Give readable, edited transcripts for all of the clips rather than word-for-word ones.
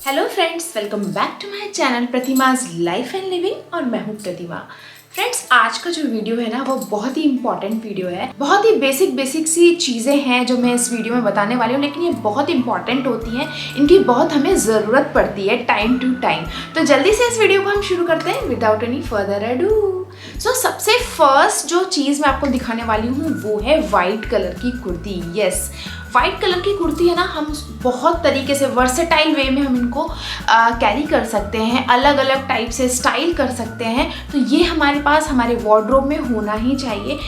Hello friends, welcome back to my channel Pratima's life and living और मैं हूँ प्रतिमा। Friends, आज का जो वीडियो है ना वो बहुत ही इंपॉर्टेंट वीडियो है। बहुत ही बेसिक सी चीज़ें हैं जो मैं इस वीडियो में बताने वाली हूँ, लेकिन ये बहुत इंपॉर्टेंट होती हैं। इनकी बहुत हमें ज़रूरत पड़ती है टाइम टू टाइम। तो जल्दी से इस वीडियो को हम शुरू करते हैं विदाउट एनी फर्दर अडू। सबसे फर्स्ट जो चीज़ मैं आपको दिखाने वाली हूँ वो है वाइट कलर की कुर्ती। यस, वाइट कलर की कुर्ती है ना, हम बहुत तरीके से वर्सेटाइल वे में हम इनको कैरी कर सकते हैं, अलग अलग टाइप से स्टाइल कर सकते हैं। तो ये हमारे पास हमारे वार्डरोब में होना ही चाहिए।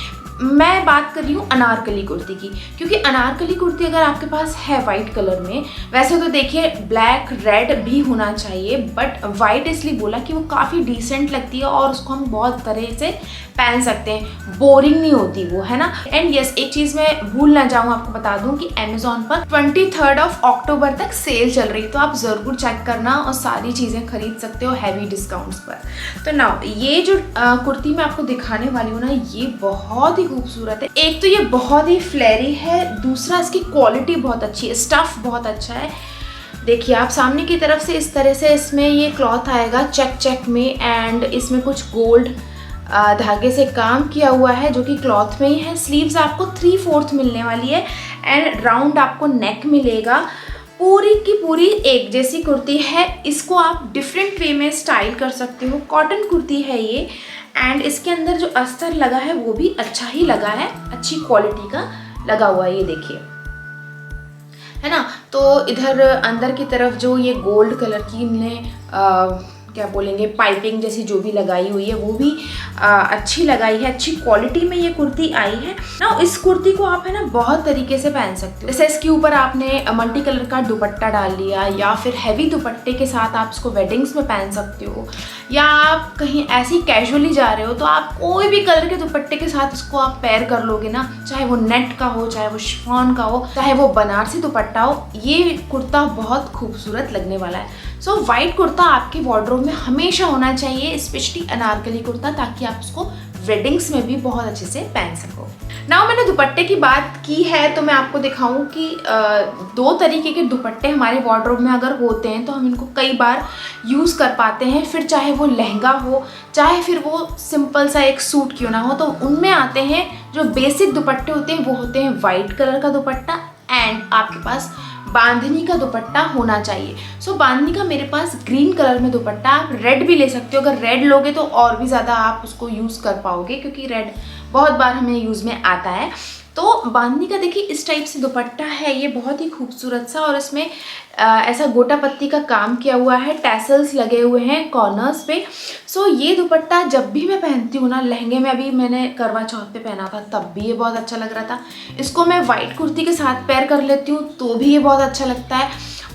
मैं बात कर रही हूँ अनारकली कुर्ती की, क्योंकि अनारकली कुर्ती अगर आपके पास है वाइट कलर में, वैसे तो देखिए ब्लैक रेड भी होना चाहिए, बट वाइट इसलिए बोला कि वो काफ़ी डिसेंट लगती है और उसको हम बहुत तरह से पहन सकते हैं, बोरिंग नहीं होती वो, है ना। एंड यस, एक चीज़ मैं भूल ना जाऊँ आपको बता दूँ कि अमेजोन पर 23 अक्टूबर तक सेल चल रही है, तो आप ज़रूर चेक करना और सारी चीज़ें खरीद सकते हो हैवी डिस्काउंट्स पर। तो नाउ ये जो कुर्ती मैं आपको दिखाने वाली हूँ ना, ये बहुत ही खूबसूरत है। एक तो ये बहुत ही फ्लेरी है, दूसरा इसकी क्वालिटी बहुत अच्छी है, स्टफ बहुत अच्छा है। देखिए आप सामने की तरफ से इस तरह से इसमें ये क्लॉथ आएगा चेक में, एंड इसमें कुछ गोल्ड धागे से काम किया हुआ है जो कि क्लॉथ में ही है। स्लीव्स आपको 3/4 मिलने वाली है एंड राउंड आपको नेक मिलेगा। पूरी की पूरी एक जैसी कुर्ती है। इसको आप डिफरेंट वे में स्टाइल कर सकते हो। कॉटन कुर्ती है ये, एंड इसके अंदर जो अस्तर लगा है वो भी अच्छा ही लगा है, अच्छी क्वालिटी का लगा हुआ है, ये देखिए, है ना। तो इधर अंदर की तरफ जो ये गोल्ड कलर की इनने क्या बोलेंगे पाइपिंग जैसी जो भी लगाई हुई है वो भी अच्छी लगाई है, अच्छी क्वालिटी में ये कुर्ती आई है ना। इस कुर्ती को आप है ना बहुत तरीके से पहन सकते हो। जैसे इसके ऊपर आपने मल्टी कलर का दुपट्टा डाल लिया, या फिर हैवी दुपट्टे के साथ आप इसको वेडिंग्स में पहन सकते हो, या आप कहीं ऐसे ही कैजुअली जा रहे हो तो आप कोई भी कलर के दुपट्टे के साथ इसको आप पेयर कर लोगे ना, चाहे वो नेट का हो, चाहे वो शिफॉन का हो, चाहे वो बनारसी दुपट्टा हो, ये कुर्ता बहुत खूबसूरत लगने वाला है। वाइट कुर्ता आपके वार्डरोब में हमेशा होना चाहिए, स्पेशली अनारकली कुर्ता, ताकि आप उसको वेडिंग्स में भी बहुत अच्छे से पहन सको। नाउ मैंने दुपट्टे की बात की है तो मैं आपको दिखाऊं कि 2 तरीके के दुपट्टे हमारे वार्डरोब में अगर होते हैं तो हम इनको कई बार यूज़ कर पाते हैं। फिर चाहे वो लहंगा हो, चाहे फिर वो सिंपल सा एक सूट क्यों ना हो, तो उनमें आते हैं जो बेसिक दुपट्टे होते हैं, वो होते हैं वाइट कलर का दुपट्टा एंड आपके पास बांधनी का दुपट्टा होना चाहिए। बांधनी का मेरे पास ग्रीन कलर में दुपट्टा, आप रेड भी ले सकते हो। अगर रेड लोगे तो और भी ज़्यादा आप उसको यूज़ कर पाओगे, क्योंकि रेड बहुत बार हमें यूज़ में आता है। तो बांधनी का देखिए इस टाइप से दुपट्टा है, ये बहुत ही खूबसूरत सा, और इसमें ऐसा गोटा पत्ती का काम किया हुआ है, टैसल्स लगे हुए हैं कॉर्नर्स पे। ये दुपट्टा जब भी मैं पहनती हूँ ना, लहंगे में अभी मैंने करवा चौथ पे पहना था तब भी ये बहुत अच्छा लग रहा था। इसको मैं वाइट कुर्ती के साथ पेयर कर लेती हूँ तो भी ये बहुत अच्छा लगता है।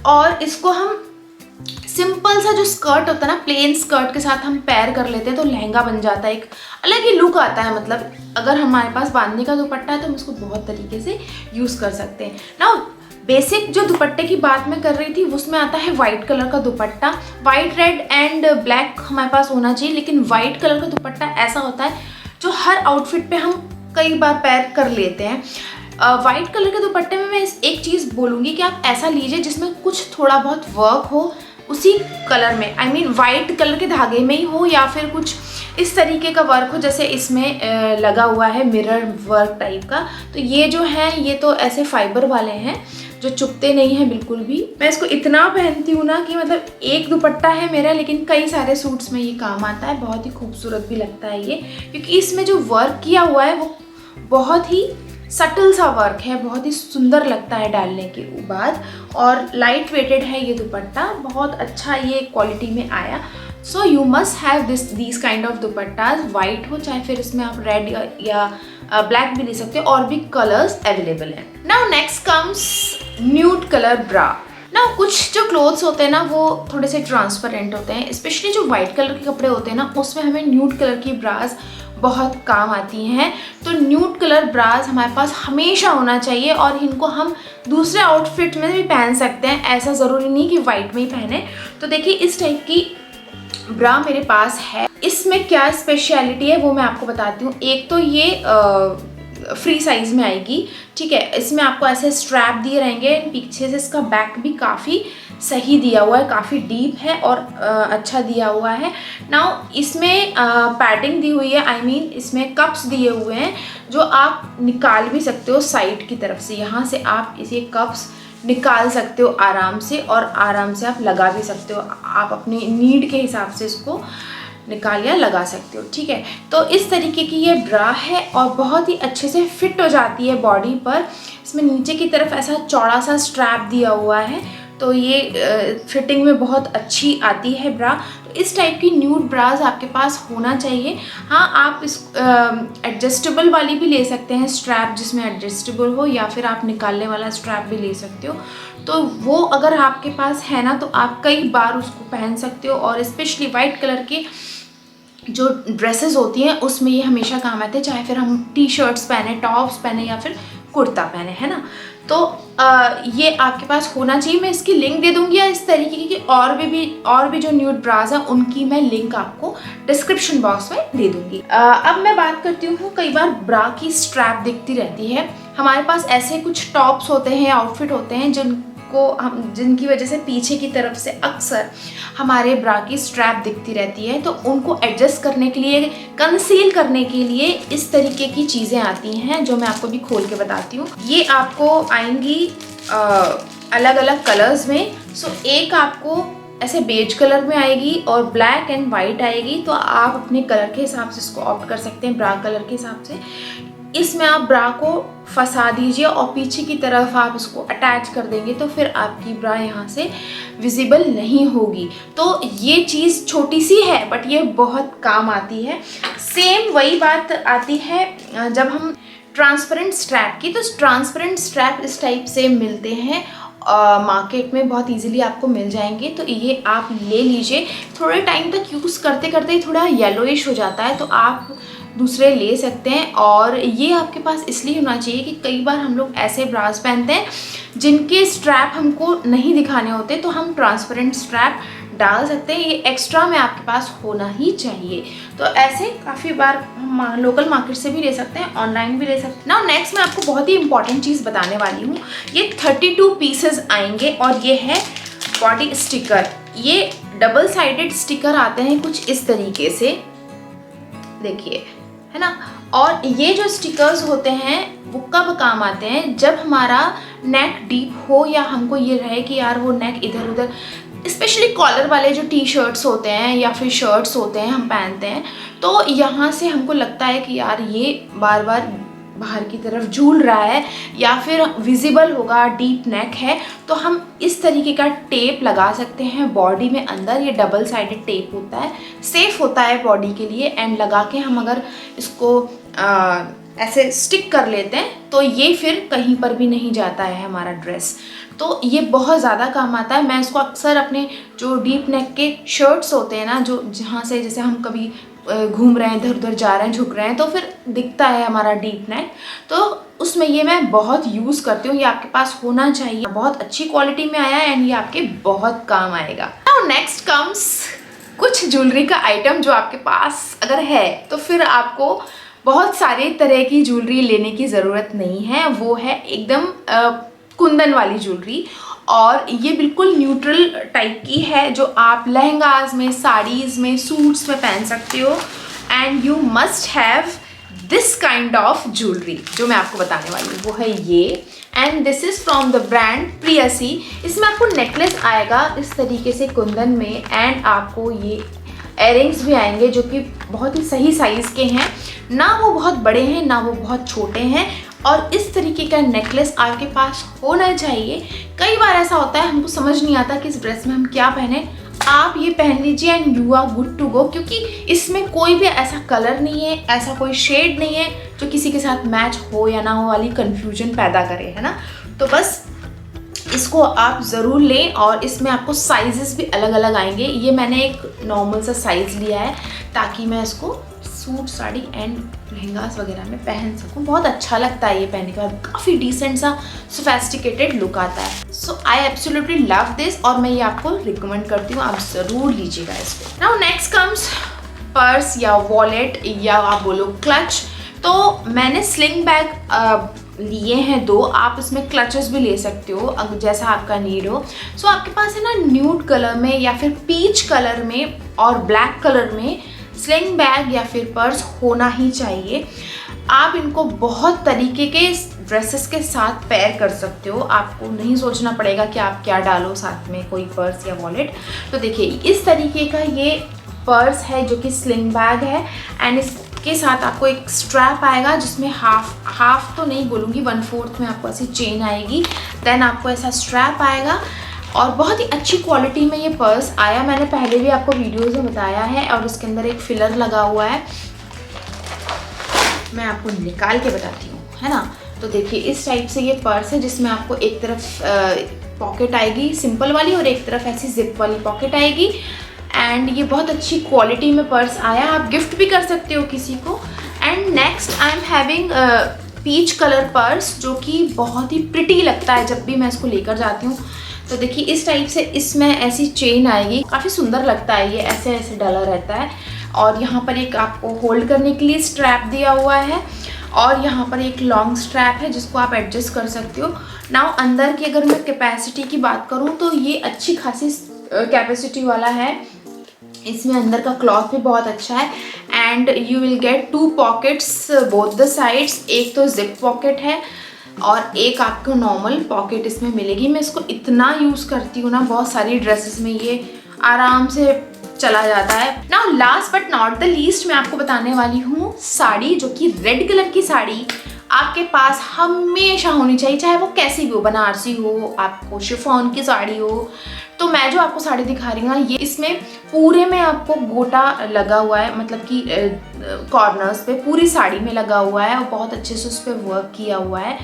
और इसको हम सिंपल सा जो स्कर्ट होता है ना, प्लेन स्कर्ट के साथ हम पेयर कर लेते हैं तो लहंगा बन जाता है, एक अलग ही लुक आता है। मतलब अगर हमारे पास बांधने का दुपट्टा है तो हम इसको बहुत तरीके से यूज़ कर सकते हैं ना। बेसिक जो दुपट्टे की बात मैं कर रही थी उसमें आता है वाइट कलर का दुपट्टा। वाइट, रेड एंड ब्लैक हमारे पास होना चाहिए, लेकिन वाइट कलर का दुपट्टा ऐसा होता है जो हर आउटफिट पे हम कई बार पेयर कर लेते हैं। वाइट कलर के दुपट्टे में मैं एक चीज़ बोलूँगी कि आप ऐसा लीजिए जिसमें कुछ थोड़ा बहुत वर्क हो उसी कलर में, आई मीन वाइट कलर के धागे में ही हो, या फिर कुछ इस तरीके का वर्क हो जैसे इसमें लगा हुआ है मिरर वर्क टाइप का। तो ये जो है ये तो ऐसे फाइबर वाले हैं जो चुभते नहीं हैं बिल्कुल भी। मैं इसको इतना पहनती हूँ ना कि मतलब एक दुपट्टा है मेरा, लेकिन कई सारे सूट्स में ये काम आता है। बहुत ही खूबसूरत भी लगता है ये, क्योंकि इसमें जो वर्क किया हुआ है वो बहुत ही सटल सा वर्क है, बहुत ही सुंदर लगता है डालने के बाद, और लाइट वेटेड है ये दुपट्टा, बहुत अच्छा ये क्वालिटी में आया। You must have these kind of dupattas, white हो चाहे फिर इसमें आप रेड या ब्लैक भी ले सकते हो, और भी कलर्स अवेलेबल हैं। Now next comes nude colour ब्रा। ना कुछ जो क्लोथ्स होते हैं ना वो थोड़े से ट्रांसपेरेंट होते हैं, स्पेशली जो वाइट कलर के कपड़े होते हैं ना उसमें हमें न्यूड कलर की ब्रास बहुत काम आती हैं। तो न्यूड कलर ब्रास हमारे पास हमेशा होना चाहिए, और इनको हम दूसरे आउटफिट में भी पहन सकते हैं, ऐसा ज़रूरी नहीं कि वाइट में ही पहने। तो देखिए इस टाइप की ब्रा मेरे पास है। इसमें क्या स्पेशलिटी है वो मैं आपको बताती हूँ। एक तो ये फ्री साइज़ में आएगी, ठीक है। इसमें आपको ऐसे स्ट्रैप दिए रहेंगे, पीछे से इसका बैक भी काफ़ी सही दिया हुआ है, काफ़ी डीप है और अच्छा दिया हुआ है। नाउ इसमें पैडिंग दी हुई है, आई मीन इसमें कप्स दिए हुए हैं जो आप निकाल भी सकते हो साइड की तरफ से। यहाँ से आप इसे कप्स निकाल सकते हो आराम से, और आराम से आप लगा भी सकते हो। आप अपनी नीड के हिसाब से इसको निकाल या लगा सकते हो, ठीक है। तो इस तरीके की ये ब्रा है और बहुत ही अच्छे से फिट हो जाती है बॉडी पर। इसमें नीचे की तरफ ऐसा चौड़ा सा स्ट्रैप दिया हुआ है, तो ये फिटिंग में बहुत अच्छी आती है ब्रा। तो इस टाइप की न्यूड ब्राज आपके पास होना चाहिए। हाँ, आप इस एडजस्टेबल वाली भी ले सकते हैं स्ट्रैप, जिसमें एडजस्टेबल हो, या फिर आप निकालने वाला स्ट्रैप भी ले सकते हो। तो वो अगर आपके पास है ना, तो आप कई बार उसको पहन सकते हो। और स्पेशली वाइट कलर के जो ड्रेसेस होती हैं उसमें ये हमेशा काम आते हैं, चाहे फिर हम टी शर्ट्स पहने, टॉप्स पहने या फिर कुर्ता पहने, है ना। तो ये आपके पास होना चाहिए। मैं इसकी लिंक दे दूंगी, या इस तरीके की और भी जो न्यूड ब्राज हैं उनकी मैं लिंक आपको डिस्क्रिप्शन बॉक्स में दे दूंगी। अब मैं बात करती हूँ, कई बार ब्रा की स्ट्रैप दिखती रहती है। हमारे पास ऐसे कुछ टॉप्स होते हैं, आउटफिट होते हैं जिनकी वजह से पीछे की तरफ से अक्सर हमारे ब्रा की स्ट्रैप दिखती रहती है। तो उनको एडजस्ट करने के लिए, कंसील करने के लिए इस तरीके की चीज़ें आती हैं, जो मैं आपको भी खोल के बताती हूँ। ये आपको आएंगी अलग अलग कलर्स में। सो एक आपको ऐसे बेज कलर में आएगी और ब्लैक एंड वाइट आएगी। तो आप अपने कलर के हिसाब से इसको ऑप्ट कर सकते हैं, ब्रा कलर के हिसाब से। इसमें आप ब्रा को फंसा दीजिए और पीछे की तरफ आप इसको अटैच कर देंगे, तो फिर आपकी ब्रा यहाँ से विजिबल नहीं होगी। तो ये चीज़ छोटी सी है बट ये बहुत काम आती है। सेम वही बात आती है जब हम ट्रांसपेरेंट स्ट्रैप की। तो ट्रांसपेरेंट स्ट्रैप इस टाइप से मिलते हैं मार्केट में, बहुत इजीली आपको मिल जाएंगे। तो ये आप ले लीजिए। थोड़े टाइम तक यूज़ करते करते थोड़ा येलोइश हो जाता है, तो आप दूसरे ले सकते हैं। और ये आपके पास इसलिए होना चाहिए कि कई बार हम लोग ऐसे ब्रास पहनते हैं जिनके स्ट्रैप हमको नहीं दिखाने होते, तो हम ट्रांसपेरेंट स्ट्रैप डाल सकते हैं। ये एक्स्ट्रा में आपके पास होना ही चाहिए। तो ऐसे काफ़ी बार हम लोकल मार्केट से भी ले सकते हैं, ऑनलाइन भी ले सकते हैं। नाउ नेक्स्ट मैं आपको बहुत ही इंपॉर्टेंट चीज़ बताने वाली हूँ। ये 32 पीसेस आएंगे और ये है बॉडी स्टिकर। ये डबल साइडेड स्टिकर आते हैं कुछ इस तरीके से, देखिए, है ना। और ये जो स्टिकर्स होते हैं वो कब काम आते हैं, जब हमारा नेक डीप हो या हमको ये रहे कि यार वो नेक इधर उधर, स्पेशली कॉलर वाले जो टी शर्ट्स होते हैं या फिर शर्ट्स होते हैं हम पहनते हैं, तो यहाँ से हमको लगता है कि यार ये बार बार बाहर की तरफ झूल रहा है या फिर विजिबल होगा, डीप नेक है। तो हम इस तरीके का टेप लगा सकते हैं बॉडी में अंदर। ये डबल साइडेड टेप होता है, सेफ होता है बॉडी के लिए। एंड लगा के हम अगर इसको ऐसे स्टिक कर लेते हैं तो ये फिर कहीं पर भी नहीं जाता है हमारा ड्रेस। तो ये बहुत ज़्यादा काम आता है। मैं इसको अक्सर अपने जो डीप नेक के शर्ट्स होते हैं ना, जो जहाँ से जैसे हम कभी घूम रहे हैं, इधर उधर जा रहे हैं, झुक रहे हैं, तो फिर दिखता है हमारा डीप नेक, तो उसमें ये मैं बहुत यूज़ करती हूँ। ये आपके पास होना चाहिए। बहुत अच्छी क्वालिटी में आया है एंड ये आपके बहुत काम आएगा। नाउ नेक्स्ट कम्स कुछ ज्वेलरी का आइटम जो आपके पास अगर है तो फिर आपको बहुत सारे तरह की ज्वेलरी लेने की ज़रूरत नहीं है। वो है एकदम कुंदन वाली ज्वेलरी, और ये बिल्कुल न्यूट्रल टाइप की है, जो आप लहंगाज में, साड़ीज़ में, सूट्स में पहन सकते हो। And you must have this kind of jewellery जो मैं आपको बताने वाली हूँ, वो है ये। And this is from the brand Priyaasi. इसमें आपको नेकलेस आएगा इस तरीके से कुंदन में, एंड आपको ये एयरिंग्स भी आएंगे जो कि बहुत ही सही साइज़ के हैं, ना वो बहुत बड़े हैं ना वो बहुत छोटे हैं। और इस तरीके का नेकलेस आपके पास होना चाहिए। कई बार ऐसा होता है हमको समझ नहीं आता कि इस ड्रेस में हम क्या पहने, आप ये पहन लीजिए and you are good to go, क्योंकि इसमें कोई भी ऐसा कलर नहीं है, ऐसा कोई शेड नहीं है जो किसी के साथ मैच हो या ना हो वाली कन्फ्यूजन पैदा करे, है ना। तो बस इसको आप ज़रूर लें। और इसमें आपको साइजेस भी अलग अलग आएंगे। ये मैंने एक नॉर्मल सा साइज़ लिया है ताकि मैं इसको सूट, साड़ी एंड लहंगास वगैरह में पहन सकूं। बहुत अच्छा लगता है ये पहनने के बाद, काफ़ी डिसेंट सा सोफेस्टिकेटेड लुक आता है। सो आई एब्सोल्युटली लव दिस और मैं ये आपको रिकमेंड करती हूँ, आप ज़रूर लीजिएगा इसको। नाउ नेक्स्ट कम्स पर्स या वॉलेट या आप बोलो क्लच। तो मैंने स्लिंग बैग लिए हैं 2, आप इसमें क्लचेस भी ले सकते हो अगर जैसा आपका नीड हो। सो आपके पास है ना न्यूड कलर में या फिर पीच कलर में और ब्लैक कलर में स्लिंग बैग या फिर पर्स होना ही चाहिए। आप इनको बहुत तरीके के ड्रेसेस के साथ पेयर कर सकते हो, आपको नहीं सोचना पड़ेगा कि आप क्या डालो साथ में, कोई पर्स या वॉलेट। तो देखिए इस तरीके का ये पर्स है जो कि स्लिंग बैग है एंड इसके साथ आपको एक स्ट्रैप आएगा जिसमें हाफ तो नहीं बोलूँगी, 1/4 में आपको ऐसी चेन आएगी। देन आपको ऐसा स्ट्रैप आएगा और बहुत ही अच्छी क्वालिटी में ये पर्स आया। मैंने पहले भी आपको वीडियोज़ में बताया है और इसके अंदर एक फिलर लगा हुआ है, मैं आपको निकाल के बताती हूँ, है ना। तो देखिए इस टाइप से ये पर्स है जिसमें आपको एक तरफ पॉकेट आएगी सिंपल वाली और एक तरफ ऐसी जिप वाली पॉकेट आएगी एंड ये बहुत अच्छी क्वालिटी में पर्स आया, आप गिफ्ट भी कर सकते हो किसी को। And next I am having peach colour purse जो कि बहुत ही प्रिटी लगता है जब भी मैं इसको लेकर जाती हूँ। तो देखिए इस टाइप से इसमें ऐसी चेन आएगी, काफ़ी सुंदर लगता है, ये ऐसे ऐसे डाला रहता है और यहाँ पर एक आपको होल्ड करने के लिए स्ट्रैप दिया हुआ है और यहाँ पर एक लॉन्ग स्ट्रैप है जिसको आप एडजस्ट कर सकते हो। नाउ अंदर की अगर मैं कैपेसिटी की बात करूँ तो ये अच्छी खासी कैपेसिटी वाला है, इसमें अंदर का क्लॉथ भी बहुत अच्छा है and you will get 2 pockets both the sides, एक तो जिप पॉकेट है और एक आपको नॉर्मल पॉकेट इसमें मिलेगी। मैं इसको इतना यूज़ करती हूँ ना, बहुत सारी ड्रेसेस में ये आराम से चला जाता है। Now last but not the least मैं आपको बताने वाली हूँ साड़ी, जो कि रेड कलर की साड़ी आपके पास हमेशा होनी चाहिए, चाहे वो कैसी भी हो, बनारसी हो, आपको शिफॉन की साड़ी हो। तो मैं जो आपको साड़ी दिखा रही हूँ ना, ये इसमें पूरे में आपको गोटा लगा हुआ है, मतलब कि कॉर्नर्स पे पूरी साड़ी में लगा हुआ है और बहुत अच्छे से उस पर वर्क किया हुआ है,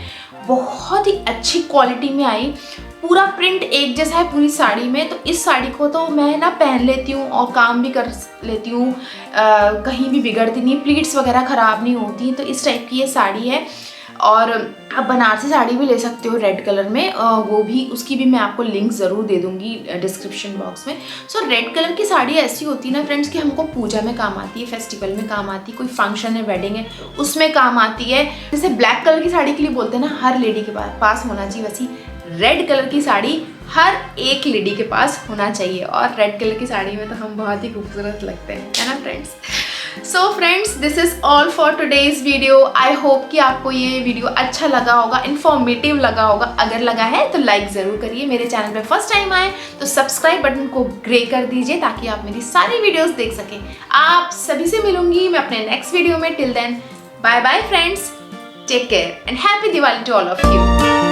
बहुत ही अच्छी क्वालिटी में आई। पूरा प्रिंट एक जैसा है पूरी साड़ी में। तो इस साड़ी को तो मैं ना पहन लेती हूँ और काम भी कर लेती हूँ, कहीं भी बिगड़ती नहीं, प्लीट्स वगैरह ख़राब नहीं होती। तो इस टाइप की ये साड़ी है और आप बनारसी साड़ी भी ले सकते हो रेड कलर में, वो भी, उसकी भी मैं आपको लिंक ज़रूर दे दूँगी डिस्क्रिप्शन बॉक्स में। सो रेड कलर की साड़ी ऐसी होती है ना फ्रेंड्स कि हमको पूजा में काम आती है, फेस्टिवल में काम आती है, कोई फंक्शन है, वेडिंग है, उसमें काम आती है। जैसे ब्लैक कलर की साड़ी के लिए बोलते हैं ना हर लेडी के पास होना चाहिए, वैसी रेड कलर की साड़ी हर एक लेडी के पास होना चाहिए और रेड कलर की साड़ी में तो हम बहुत ही खूबसूरत लगते हैं, है ना friends. So friends this is all for today's video. I hope कि आपको ये वीडियो अच्छा लगा होगा, इन्फॉर्मेटिव लगा होगा। अगर लगा है तो लाइक ज़रूर करिए, मेरे चैनल पे फर्स्ट टाइम आए तो सब्सक्राइब बटन को ग्रे कर दीजिए ताकि आप मेरी सारी वीडियोस देख सकें। आप सभी से मिलूंगी मैं अपने नेक्स्ट वीडियो में। Till then bye bye friends, take care and happy Diwali to all of you.